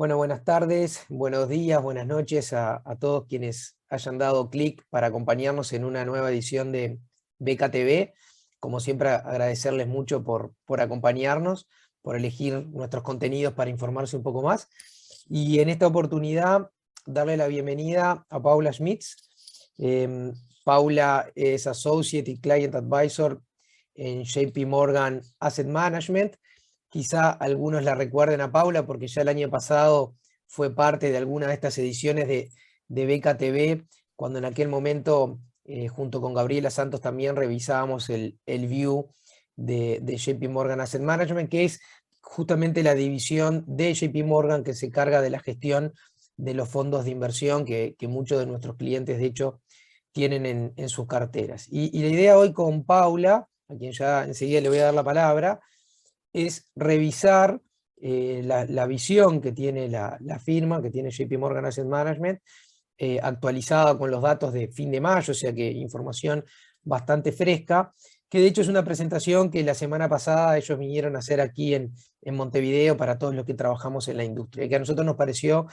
Bueno, buenas tardes, buenos días, buenas noches a todos quienes hayan dado clic para acompañarnos en una nueva edición de BKTV. Como siempre, agradecerles mucho por acompañarnos, por elegir nuestros contenidos para informarse un poco más. Y en esta oportunidad, darle la bienvenida a Paula Schmitz. Paula es Associate y Client Advisor en JP Morgan Asset Management. Quizá algunos la recuerden a Paula porque ya el año pasado fue parte de alguna de estas ediciones de BKTV, cuando en aquel momento, junto con Gabriela Santos, también revisábamos el view de JP Morgan Asset Management, que es justamente la división de JP Morgan que se carga de la gestión de los fondos de inversión que muchos de nuestros clientes, de hecho, tienen en sus carteras. Y la idea hoy con Paula, a quien ya enseguida le voy a dar la palabra, es revisar la visión que tiene la firma, que tiene JP Morgan Asset Management, actualizada con los datos de fin de mayo, o sea que información bastante fresca, que de hecho es una presentación que la semana pasada ellos vinieron a hacer aquí en Montevideo para todos los que trabajamos en la industria, y que a nosotros nos pareció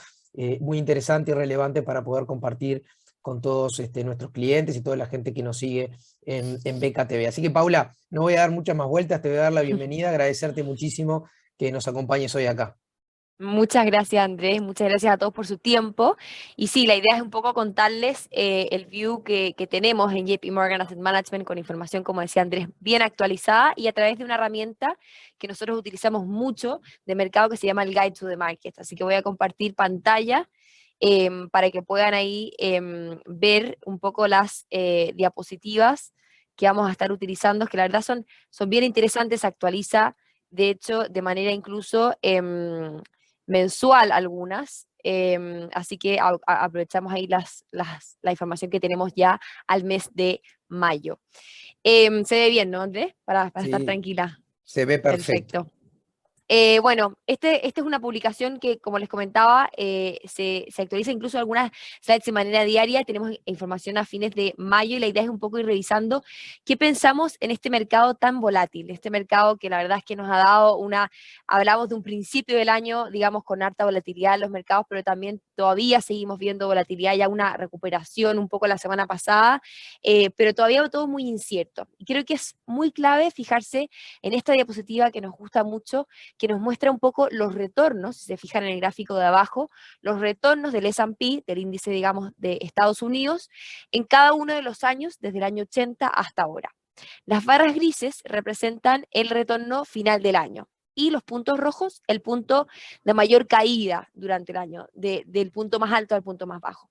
muy interesante y relevante para poder compartir con todos nuestros clientes y toda la gente que nos sigue en BKTV. Así que, Paula, no voy a dar muchas más vueltas, te voy a dar la bienvenida, agradecerte muchísimo que nos acompañes hoy acá. Muchas gracias, Andrés. Muchas gracias a todos por su tiempo. Y sí, la idea es un poco contarles el view que tenemos en JP Morgan Asset Management con información, como decía Andrés, bien actualizada y a través de una herramienta que nosotros utilizamos mucho de mercado que se llama el Guide to the Market. Así que voy a compartir pantalla para que puedan ahí ver un poco las diapositivas que vamos a estar utilizando, que la verdad son bien interesantes, se actualiza, de hecho, de manera incluso mensual algunas, así que aprovechamos ahí la información que tenemos ya al mes de mayo. Se ve bien, ¿no, Andrés? Para estar Sí, tranquila. se ve perfecto. Perfecto. Bueno, este es una publicación que, como les comentaba, se actualiza incluso algunas slides de manera diaria. Tenemos información a fines de mayo y la idea es un poco ir revisando qué pensamos en este mercado tan volátil, este mercado que la verdad es que nos ha dado hablamos de un principio del año, digamos, con harta volatilidad en los mercados, pero también todavía seguimos viendo volatilidad, ya una recuperación un poco la semana pasada, pero todavía todo muy incierto. Y creo que es muy clave fijarse en esta diapositiva que nos gusta mucho, que nos muestra un poco los retornos, si se fijan en el gráfico de abajo, los retornos del S&P, del índice, digamos, de Estados Unidos, en cada uno de los años, desde el año 80 hasta ahora. Las barras grises representan el retorno final del año y los puntos rojos, el punto de mayor caída durante el año, del punto más alto al punto más bajo.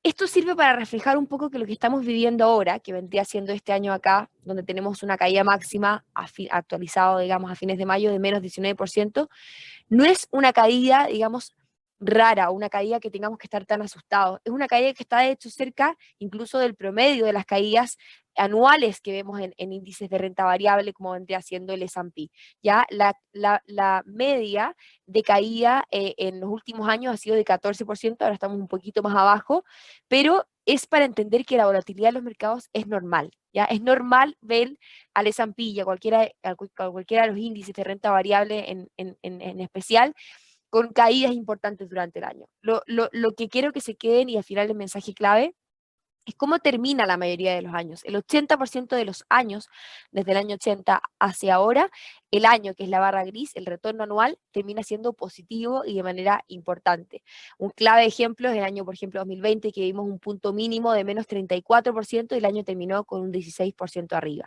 Esto sirve para reflejar un poco que lo que estamos viviendo ahora, que vendría siendo este año acá, donde tenemos una caída máxima actualizado, digamos, a fines de mayo de menos 19%, no es una caída, digamos, rara, una caída que tengamos que estar tan asustados. Es una caída que está, de hecho, cerca incluso del promedio de las caídas anuales que vemos en índices de renta variable, como vendría haciendo el S&P. Ya la media de caída en los últimos años ha sido de 14%, ahora estamos un poquito más abajo, pero es para entender que la volatilidad de los mercados es normal. ¿Ya? Es normal ver al S&P y a cualquiera de los índices de renta variable en especial, con caídas importantes durante el año. Lo que quiero que se queden, y al final el mensaje clave, es cómo termina la mayoría de los años. El 80% de los años, desde el año 80 hacia ahora, el año que es la barra gris, el retorno anual, termina siendo positivo y de manera importante. Un clave ejemplo es el año, por ejemplo, 2020, que vimos un punto mínimo de menos 34% y el año terminó con un 16% arriba.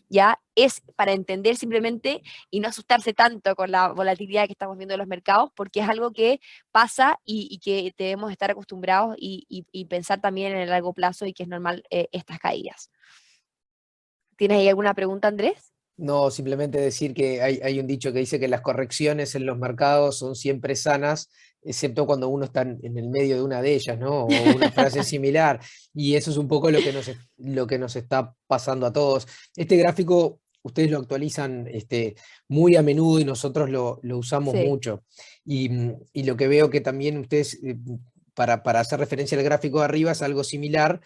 Ya es para entender simplemente y no asustarse tanto con la volatilidad que estamos viendo en los mercados, porque es algo que pasa y que debemos estar acostumbrados y pensar también en el largo plazo y que es normal estas caídas. ¿Tienes ahí alguna pregunta, Andrés? No, simplemente decir que hay un dicho que dice que las correcciones en los mercados son siempre sanas, excepto cuando uno está en el medio de una de ellas, ¿no? O una frase similar. Y eso es un poco lo que nos está pasando a todos. Este gráfico ustedes lo actualizan muy a menudo y nosotros lo usamos Sí, mucho. Y lo que veo que también ustedes, para hacer referencia al gráfico de arriba, es algo similar,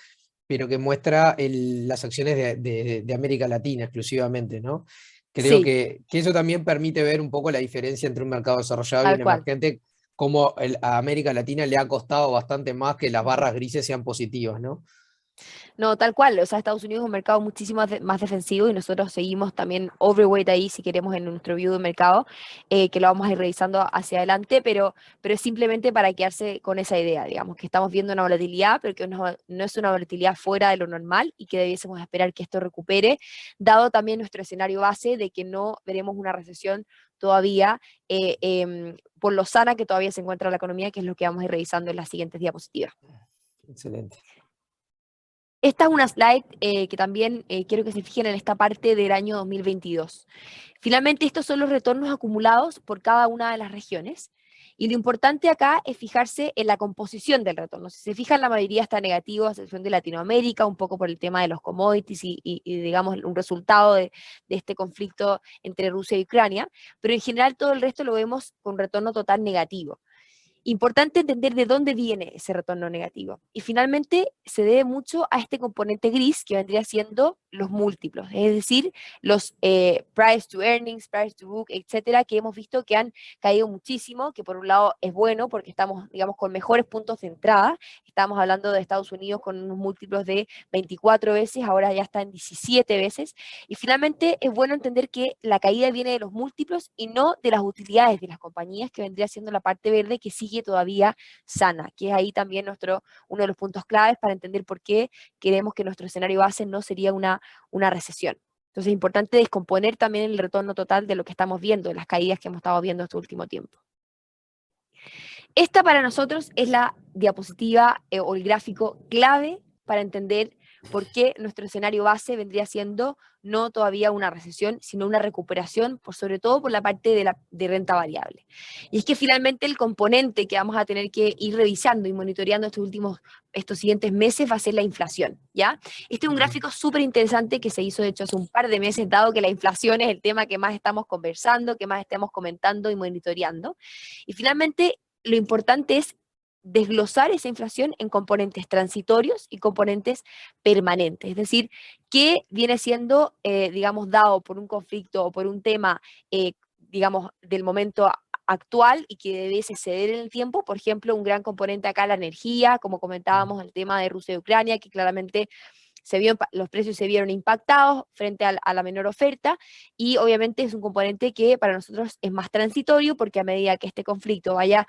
pero que muestra las acciones de América Latina exclusivamente, ¿no? Creo sí, que eso también permite ver un poco la diferencia entre un mercado desarrollado y tal un cual. emergente, cómo a América Latina le ha costado bastante más que las barras grises sean positivas, ¿no? No, tal cual. O sea, Estados Unidos es un mercado muchísimo más defensivo y nosotros seguimos también overweight ahí, si queremos, en nuestro view de mercado, que lo vamos a ir revisando hacia adelante, pero es simplemente para quedarse con esa idea, digamos, que estamos viendo una volatilidad, pero que no es una volatilidad fuera de lo normal y que debiésemos esperar que esto recupere, dado también nuestro escenario base de que no veremos una recesión todavía, por lo sana que todavía se encuentra la economía, que es lo que vamos a ir revisando en las siguientes diapositivas. Excelente. Esta es una slide que también quiero que se fijen en esta parte del año 2022. Finalmente, estos son los retornos acumulados por cada una de las regiones. Y lo importante acá es fijarse en la composición del retorno. Si se fijan, la mayoría está negativo, a excepción de Latinoamérica, un poco por el tema de los commodities y digamos, un resultado de este conflicto entre Rusia y Ucrania. Pero en general, todo el resto lo vemos con retorno total negativo. Importante entender de dónde viene ese retorno negativo. Y finalmente se debe mucho a este componente gris que vendría siendo los múltiplos, es decir, los price to earnings, price to book, etcétera, que hemos visto que han caído muchísimo, que por un lado es bueno porque estamos, digamos, con mejores puntos de entrada. Estamos hablando de Estados Unidos con unos múltiplos de 24 veces, ahora ya está en 17 veces. Y finalmente es bueno entender que la caída viene de los múltiplos y no de las utilidades de las compañías, que vendría siendo la parte verde que sigue todavía sana, que es ahí también uno de los puntos claves para entender por qué queremos que nuestro escenario base no sería una recesión. Entonces es importante descomponer también el retorno total de lo que estamos viendo, de las caídas que hemos estado viendo este último tiempo. Esta para nosotros es la diapositiva o el gráfico clave para entender por qué nuestro escenario base vendría siendo no todavía una recesión, sino una recuperación, sobre todo por la parte de renta variable. Y es que finalmente el componente que vamos a tener que ir revisando y monitoreando estos siguientes meses va a ser la inflación, ¿ya? Este es un gráfico súper interesante que se hizo, de hecho, hace un par de meses, dado que la inflación es el tema que más estamos conversando, que más estamos comentando y monitoreando. Y finalmente, lo importante es desglosar esa inflación en componentes transitorios y componentes permanentes, es decir, qué viene siendo, digamos, dado por un conflicto o por un tema, digamos, del momento actual y que debiese ceder en el tiempo. Por ejemplo, un gran componente acá, la energía, como comentábamos, el tema de Rusia y Ucrania, que claramente los precios se vieron impactados frente a la menor oferta, y obviamente es un componente que para nosotros es más transitorio, porque a medida que este conflicto vaya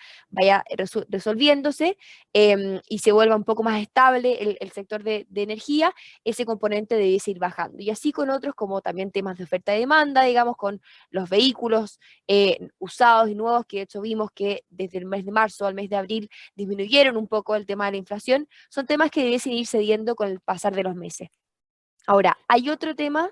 resolviéndose y se vuelva un poco más estable el sector de energía, ese componente debiese ir bajando. Y así con otros, como también temas de oferta y demanda, digamos, con los vehículos usados y nuevos, que de hecho vimos que desde el mes de marzo al mes de abril disminuyeron un poco el tema de la inflación. Son temas que debiesen ir cediendo con el pasar de los meses. Ahora, hay otros temas,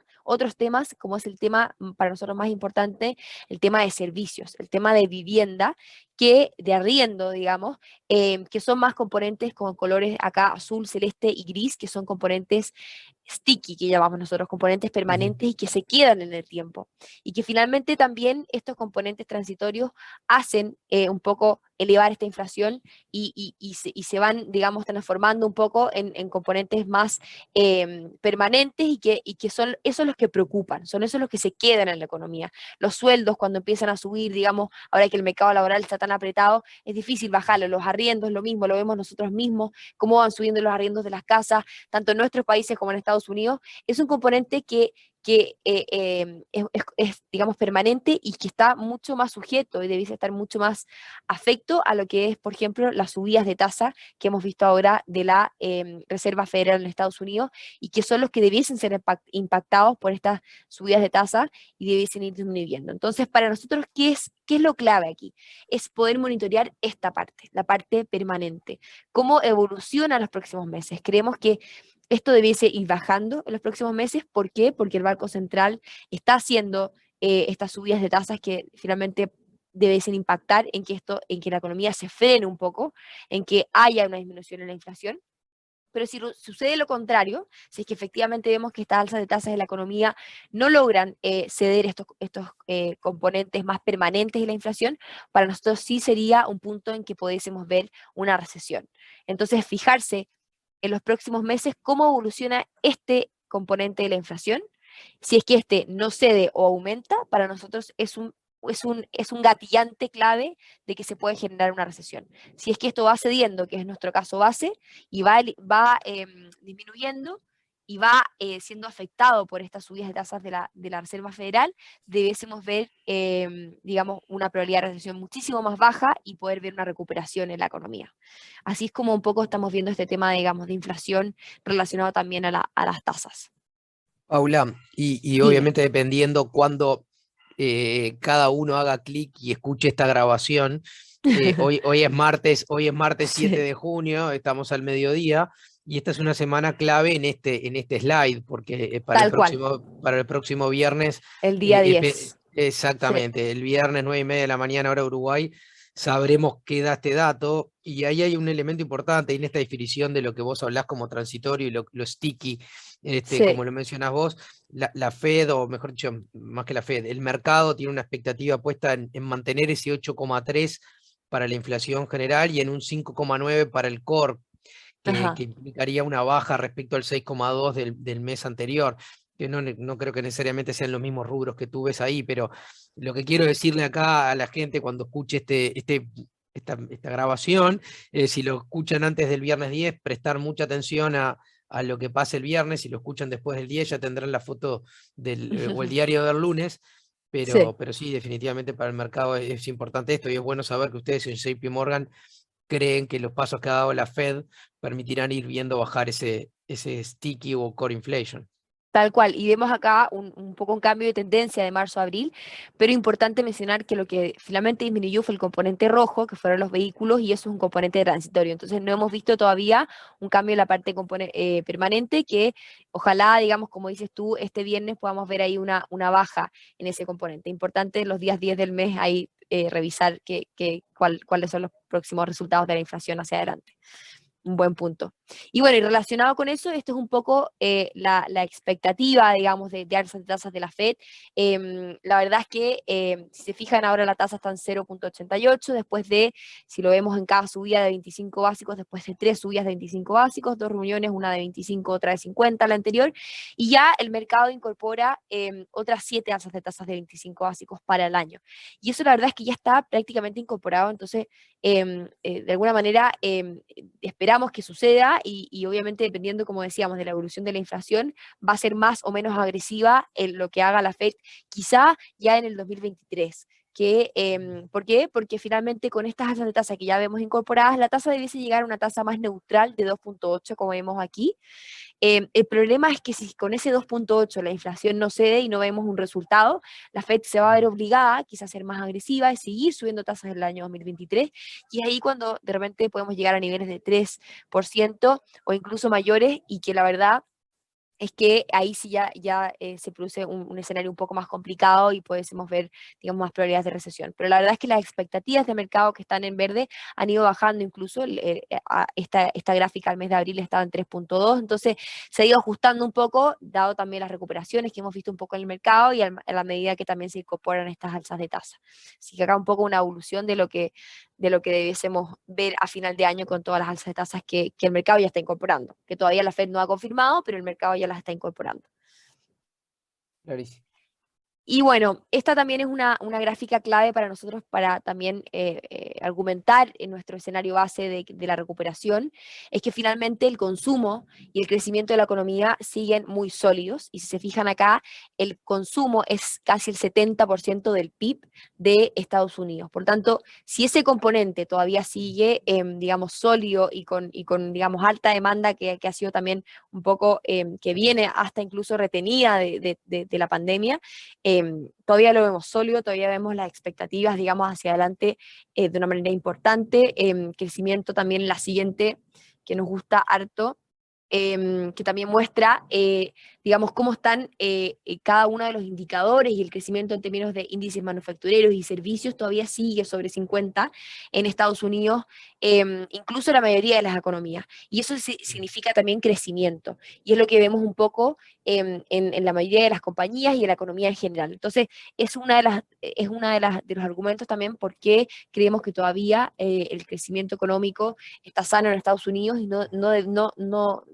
como es el tema para nosotros más importante, el tema de servicios, el tema de vivienda, de arriendo, digamos, que son más componentes con colores acá azul, celeste y gris, que son componentes sticky, que llamamos nosotros, componentes permanentes y que se quedan en el tiempo. Y que finalmente también estos componentes transitorios hacen un poco elevar esta inflación y se van, digamos, transformando un poco en componentes más permanentes y que son esos los que preocupan, son esos los que se quedan en la economía. Los sueldos cuando empiezan a subir, digamos, ahora que el mercado laboral está tan apretado, es difícil bajarlo. Los arriendos, lo mismo, lo vemos nosotros mismos, cómo van subiendo los arriendos de las casas, tanto en nuestros países como en Estados Unidos. Es un componente que digamos, permanente y que está mucho más sujeto y debiese estar mucho más afecto a lo que es, por ejemplo, las subidas de tasa que hemos visto ahora de la Reserva Federal en Estados Unidos, y que son los que debiesen ser impactados por estas subidas de tasa y debiesen ir disminuyendo. Entonces, para nosotros, ¿qué es lo clave aquí? Es poder monitorear esta parte, la parte permanente. ¿Cómo evoluciona en los próximos meses? Creemos que esto debiese ir bajando en los próximos meses. ¿Por qué? Porque el Banco Central está haciendo estas subidas de tasas que finalmente debiesen impactar en que la economía se frene un poco, en que haya una disminución en la inflación. Pero si sucede lo contrario, si es que efectivamente vemos que estas alzas de tasas de la economía no logran ceder estos componentes más permanentes de la inflación, para nosotros sí sería un punto en que pudiésemos ver una recesión. Entonces, fijarse en los próximos meses cómo evoluciona este componente de la inflación. Si es que este no cede o aumenta, para nosotros es un es un gatillante clave de que se puede generar una recesión. Si es que esto va cediendo, que es nuestro caso base, y va disminuyendo y va siendo afectado por estas subidas de tasas de la Reserva Federal, debiésemos ver, digamos, una probabilidad de recesión muchísimo más baja y poder ver una recuperación en la economía. Así es como un poco estamos viendo este tema, digamos, de inflación relacionado también a las tasas. Paula, y Dime. obviamente dependiendo cuando cada uno haga clic y escuche esta grabación, hoy es martes 7 Sí, de junio, estamos al mediodía, y esta es una semana clave en este slide, porque tal cual, para el próximo viernes, el día 10. Sí, exactamente, el viernes 9:30 de la mañana, hora Uruguay, sabremos qué da este dato, y ahí hay un elemento importante en esta definición de lo que vos hablás como transitorio y lo sticky, como sí, lo mencionás vos. La Fed, o mejor dicho, más que la Fed, el mercado tiene una expectativa puesta en mantener ese 8,3 para la inflación general y en un 5,9 para el core, que ajá. implicaría una baja respecto al 6,2 del mes anterior, que no creo que necesariamente sean los mismos rubros que tú ves ahí, pero lo que quiero decirle acá a la gente cuando escuche esta grabación, si lo escuchan antes del viernes 10, prestar mucha atención a lo que pase el viernes. Si lo escuchan después del 10 ya tendrán la foto o el diario del lunes, Sí. pero sí, definitivamente para el mercado es importante esto, y es bueno saber que ustedes en JP Morgan creen que los pasos que ha dado la Fed permitirán ir viendo bajar ese sticky o core inflation. Tal cual, y vemos acá un poco un cambio de tendencia de marzo a abril, pero importante mencionar que lo que finalmente disminuyó fue el componente rojo, que fueron los vehículos, y eso es un componente transitorio. Entonces no hemos visto todavía un cambio en la parte permanente, que ojalá, digamos, como dices tú, este viernes podamos ver ahí una baja en ese componente. Importante los días 10 del mes ahí revisar cuáles son los próximos resultados de la inflación hacia adelante. Un buen punto. Y bueno, y relacionado con eso, esto es un poco la expectativa, digamos, de alzas de tasas de la Fed. La verdad es que, si se fijan, ahora la tasa está en 0,88, después de, si lo vemos en cada subida de 25 básicos, después de 3 subidas de 25 básicos, 2 reuniones, una de 25, otra de 50, la anterior, y ya el mercado incorpora otras 7 alzas de tasas de 25 básicos para el año. Y eso la verdad es que ya está prácticamente incorporado, entonces de alguna manera esperamos que suceda y obviamente dependiendo, como decíamos, de la evolución de la inflación, va a ser más o menos agresiva en lo que haga la Fed, quizá ya en el 2023. ¿Por qué? Porque finalmente con estas alzas de tasa que ya vemos incorporadas, la tasa debiese llegar a una tasa más neutral de 2,8, como vemos aquí, el problema es que si con ese 2,8 la inflación no cede y no vemos un resultado, la Fed se va a ver obligada quizás a ser más agresiva y seguir subiendo tasas en el año 2023, y es ahí cuando de repente podemos llegar a niveles de 3% o incluso mayores, y que la verdad es que ahí sí ya se produce un escenario un poco más complicado y podemos ver, digamos, más probabilidades de recesión. Pero la verdad es que las expectativas de mercado que están en verde han ido bajando incluso. Esta gráfica al mes de abril estaba en 3,2, entonces se ha ido ajustando un poco, dado también las recuperaciones que hemos visto un poco en el mercado y a la medida que también se incorporan estas alzas de tasa. Así que acá un poco una evolución de lo que debiésemos ver a final de año con todas las alzas de tasas que el mercado ya está incorporando, que todavía la Fed no ha confirmado, pero el mercado ya las está incorporando. Clarísimo. Y bueno, esta también es una gráfica clave para nosotros para también argumentar en nuestro escenario base de la recuperación, es que finalmente el consumo y el crecimiento de la economía siguen muy sólidos, y si se fijan acá, el consumo es casi el 70% del PIB de Estados Unidos. Por tanto, si ese componente todavía sigue, digamos, sólido y con, digamos, alta demanda que ha sido también un poco, que viene hasta incluso retenida de la pandemia, todavía lo vemos sólido, todavía vemos las expectativas, digamos, hacia adelante de una manera importante. Crecimiento también la siguiente, que nos gusta harto, que también muestra, digamos, cómo están cada uno de los indicadores, y el crecimiento en términos de índices manufactureros y servicios todavía sigue sobre 50 en Estados Unidos, incluso la mayoría de las economías. Y eso significa también crecimiento. Y es lo que vemos un poco en la mayoría de las compañías y en la economía en general. Entonces, es una de los argumentos también por qué creemos que todavía el crecimiento económico está sano en Estados Unidos y no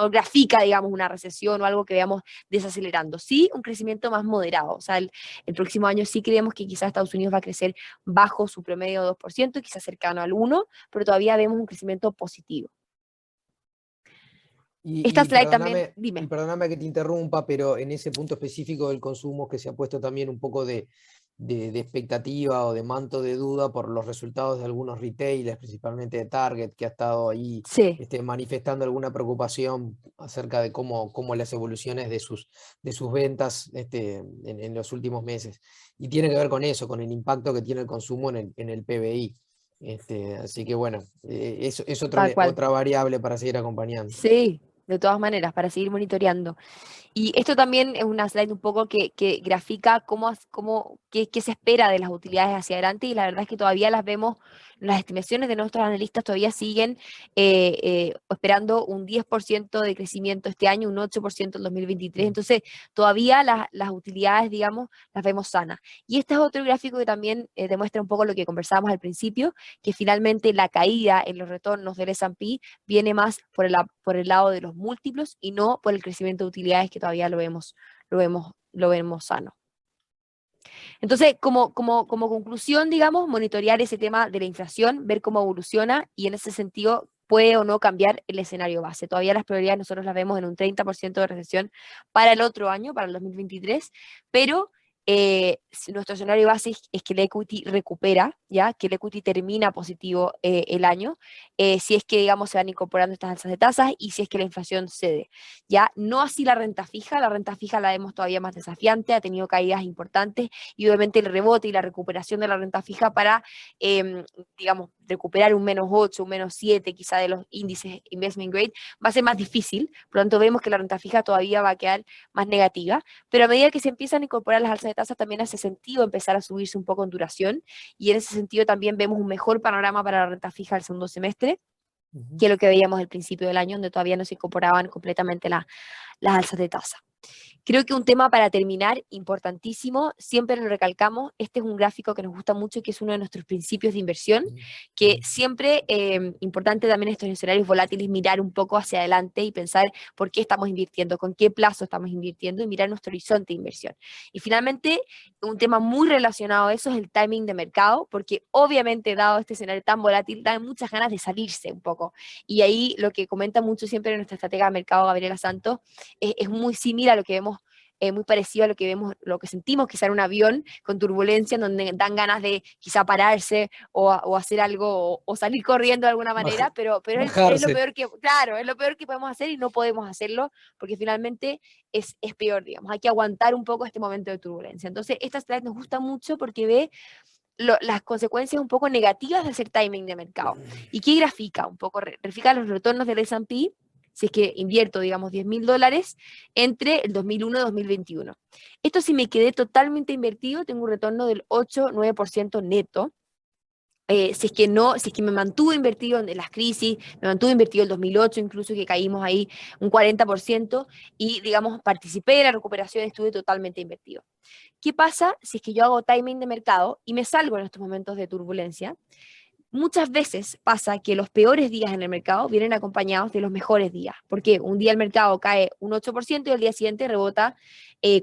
grafica, digamos, una recesión o algo que veamos desacelerando. Sí, un crecimiento más moderado. O sea, el próximo año sí creemos que quizás Estados Unidos va a crecer bajo su promedio de 2%, quizás cercano al 1%, pero todavía vemos un crecimiento positivo. Esta Y slide también, perdóname, y dime. perdóname que te interrumpa, pero en ese punto específico del consumo que se ha puesto también un poco de expectativa o de manto de duda por los resultados de algunos retailers, principalmente de Target, que ha estado ahí Sí. manifestando alguna preocupación acerca de cómo las evoluciones de sus ventas en los últimos meses. Y tiene que ver con eso, con el impacto que tiene el consumo en el PBI. Así que bueno, es Tal cual. otra variable para seguir acompañando. Sí, de todas maneras, para seguir monitoreando. Y esto también es una slide un poco que grafica qué se espera de las utilidades hacia adelante y la verdad es que todavía las vemos, las estimaciones de nuestros analistas todavía siguen esperando un 10% de crecimiento este año, un 8% en 2023, entonces todavía las utilidades, digamos, las vemos sanas. Y este es otro gráfico que también demuestra un poco lo que conversábamos al principio, que finalmente la caída en los retornos del S&P viene más por el lado de los múltiplos y no por el crecimiento de utilidades que todavía lo vemos sano. Entonces, como conclusión, digamos, monitorear ese tema de la inflación, ver cómo evoluciona y en ese sentido puede o no cambiar el escenario base. Todavía las probabilidades nosotros las vemos en un 30% de recesión para el otro año, para el 2023, pero si nuestro escenario base es que el equity recupera, ¿ya? Que el equity termina positivo el año, si es que, digamos, se van incorporando estas alzas de tasas y si es que la inflación cede. Ya no así la renta fija la vemos todavía más desafiante, ha tenido caídas importantes y obviamente el rebote y la recuperación de la renta fija para, digamos, recuperar un -8, un -7 quizá de los índices investment grade va a ser más difícil, por lo tanto vemos que la renta fija todavía va a quedar más negativa, pero a medida que se empiezan a incorporar las alzas de tasas también hace sentido empezar a subirse un poco en duración y en ese sentido también vemos un mejor panorama para la renta fija al segundo semestre que lo que veíamos al principio del año, donde todavía no se incorporaban completamente las alzas de tasa. Creo que un tema para terminar, importantísimo, siempre lo recalcamos, este es un gráfico que nos gusta mucho, que es uno de nuestros principios de inversión, que siempre, importante también en estos escenarios volátiles, mirar un poco hacia adelante y pensar por qué estamos invirtiendo, con qué plazo estamos invirtiendo y mirar nuestro horizonte de inversión. Y finalmente, un tema muy relacionado a eso es el timing de mercado, porque obviamente dado este escenario tan volátil, dan muchas ganas de salirse un poco. Y ahí lo que comenta mucho siempre nuestra estratega de mercado, Gabriela Santos, es muy similar a lo que vemos, muy parecido a lo que vemos, lo que sentimos quizá en un avión con turbulencia, en donde dan ganas de quizá pararse o hacer algo o salir corriendo de alguna manera, pero es lo Bajarse. peor que, claro, es lo peor que podemos hacer y no podemos hacerlo porque finalmente es peor, digamos, hay que aguantar un poco este momento de turbulencia. Entonces, esta slide nos gusta mucho porque ve las consecuencias un poco negativas de hacer timing de mercado. ¿Y qué grafica? Un poco grafica los retornos del S&P si es que invierto, digamos, $10.000 entre el 2001 y 2021. Esto si me quedé totalmente invertido, tengo un retorno del 8-9% neto. Si es que me mantuve invertido en las crisis, me mantuve invertido el 2008, incluso que caímos ahí un 40%, y digamos, participé de la recuperación, estuve totalmente invertido. ¿Qué pasa si es que yo hago timing de mercado y me salgo en estos momentos de turbulencia? Muchas veces pasa que los peores días en el mercado vienen acompañados de los mejores días, porque un día el mercado cae un 8% y al día siguiente rebota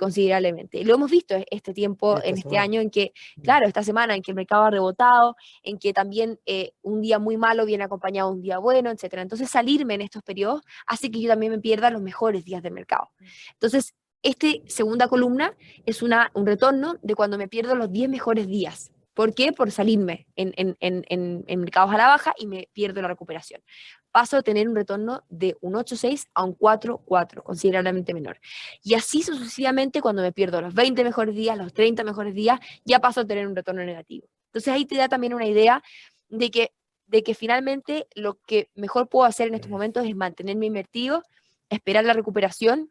considerablemente. Lo hemos visto este tiempo, Esta en este semana. año, en que, claro, esta semana en que el mercado ha rebotado, en que también un día muy malo viene acompañado de un día bueno, etcétera. Entonces, salirme en estos periodos hace que yo también me pierda los mejores días del mercado. Entonces, esta segunda columna es un retorno de cuando me pierdo los 10 mejores días. ¿Por qué? Por salirme en mercados a la baja y me pierdo la recuperación. Paso a tener un retorno de un 8,6 a un 4,4, considerablemente menor. Y así sucesivamente, cuando me pierdo los 20 mejores días, los 30 mejores días, ya paso a tener un retorno negativo. Entonces ahí te da también una idea de que finalmente lo que mejor puedo hacer en estos momentos es mantenerme invertido, esperar la recuperación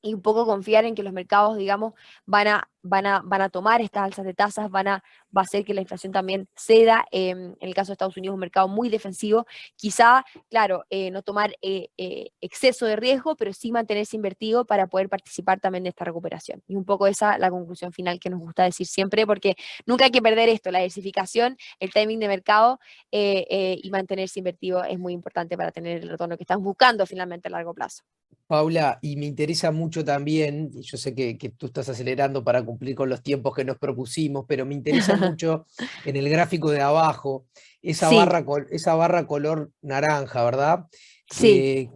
y un poco confiar en que los mercados, digamos, van a tomar estas alzas de tasas, va a hacer que la inflación también ceda. En el caso de Estados Unidos, un mercado muy defensivo. Quizá, claro, no tomar exceso de riesgo, pero sí mantenerse invertido para poder participar también de esta recuperación. Y un poco esa la conclusión final que nos gusta decir siempre, porque nunca hay que perder esto, la diversificación, el timing de mercado y mantenerse invertido es muy importante para tener el retorno que estamos buscando finalmente a largo plazo. Paula, y me interesa mucho también, y yo sé que tú estás acelerando para cumplir con los tiempos que nos propusimos, pero me interesa mucho en el gráfico de abajo, Sí, esa barra color naranja, ¿verdad? sí.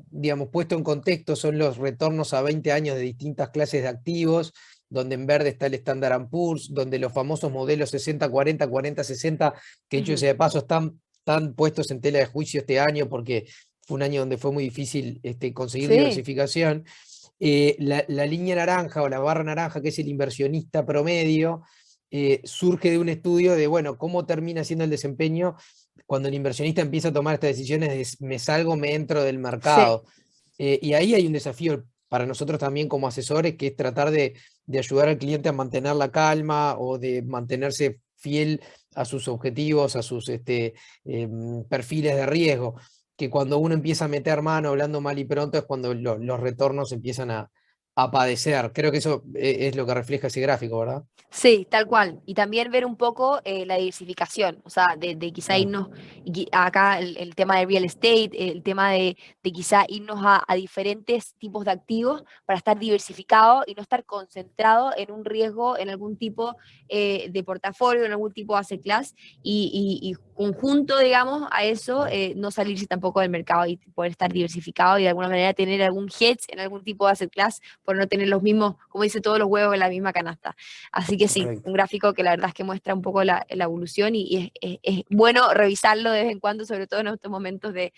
Digamos, puesto en contexto, son los retornos a 20 años de distintas clases de activos, donde en verde está el Standard Poor's, donde los famosos modelos 60-40, 40-60, que dicho Ujú. sea de paso, están puestos en tela de juicio este año porque fue un año donde fue muy difícil conseguir Sí, diversificación. La línea naranja o la barra naranja, que es el inversionista promedio, surge de un estudio de, bueno, cómo termina siendo el desempeño cuando el inversionista empieza a tomar estas decisiones de me salgo, me entro del sí. mercado. Y ahí hay un desafío para nosotros también como asesores, que es tratar de ayudar al cliente a mantener la calma o de mantenerse fiel a sus objetivos, a sus perfiles de riesgo, que cuando uno empieza a meter mano hablando mal y pronto es cuando los retornos empiezan a padecer. Creo que eso es lo que refleja ese gráfico, ¿verdad? Sí, tal cual. Y también ver un poco la diversificación, o sea, de quizá Claro, irnos, acá el tema de real estate, el tema de quizá irnos a diferentes tipos de activos para estar diversificado y no estar concentrado en un riesgo, en algún tipo de portafolio, en algún tipo de asset class, y conjunto, digamos, a eso, no salirse tampoco del mercado y poder estar diversificado y de alguna manera tener algún hedge en algún tipo de asset class por no tener los mismos, como dice, todos los huevos en la misma canasta. Así que sí, un correcto. gráfico que la verdad es que muestra un poco la evolución y es bueno revisarlo de vez en cuando, sobre todo en estos momentos de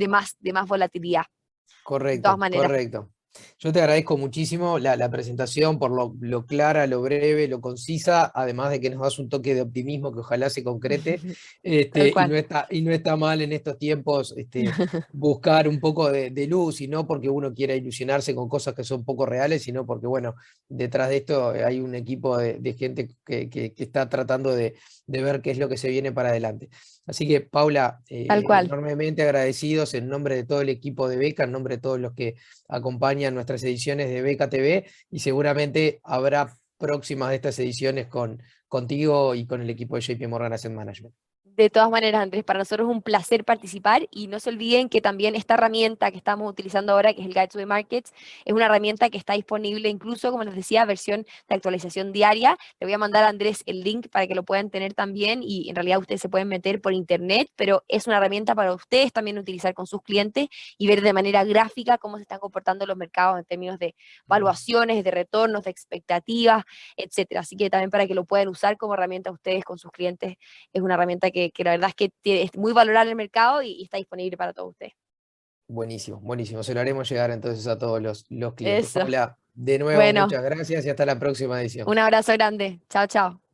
más volatilidad. De todas Correcto, maneras. correcto. Yo te agradezco muchísimo la presentación por lo clara, lo breve, lo concisa, además de que nos das un toque de optimismo que ojalá se concrete, Tal y cual. no está mal en estos tiempos buscar un poco de luz, y no porque uno quiera ilusionarse con cosas que son poco reales, sino porque, bueno, detrás de esto hay un equipo de gente que está tratando de ver qué es lo que se viene para adelante. Así que, Paula, Tal cual. enormemente agradecidos en nombre de todo el equipo de Beca, en nombre de todos los que acompañan nuestras ediciones de Beca TV, y seguramente habrá próximas de estas ediciones contigo y con el equipo de JP Morgan Asset Management. De todas maneras, Andrés, para nosotros es un placer participar y no se olviden que también esta herramienta que estamos utilizando ahora, que es el Guide to the Markets, es una herramienta que está disponible incluso, como les decía, versión de actualización diaria. Le voy a mandar a Andrés el link para que lo puedan tener también y en realidad ustedes se pueden meter por internet, pero es una herramienta para ustedes también utilizar con sus clientes y ver de manera gráfica cómo se están comportando los mercados en términos de Mm. valuaciones, de retornos, de expectativas, etcétera. Así que también para que lo puedan usar como herramienta ustedes con sus clientes es una herramienta que la verdad es que es muy valorada en el mercado y está disponible para todos ustedes. Buenísimo, buenísimo. Se lo haremos llegar entonces a todos los clientes. Eso. Paula, de nuevo, Bueno, muchas gracias y hasta la próxima edición. un abrazo grande. Chao, chao.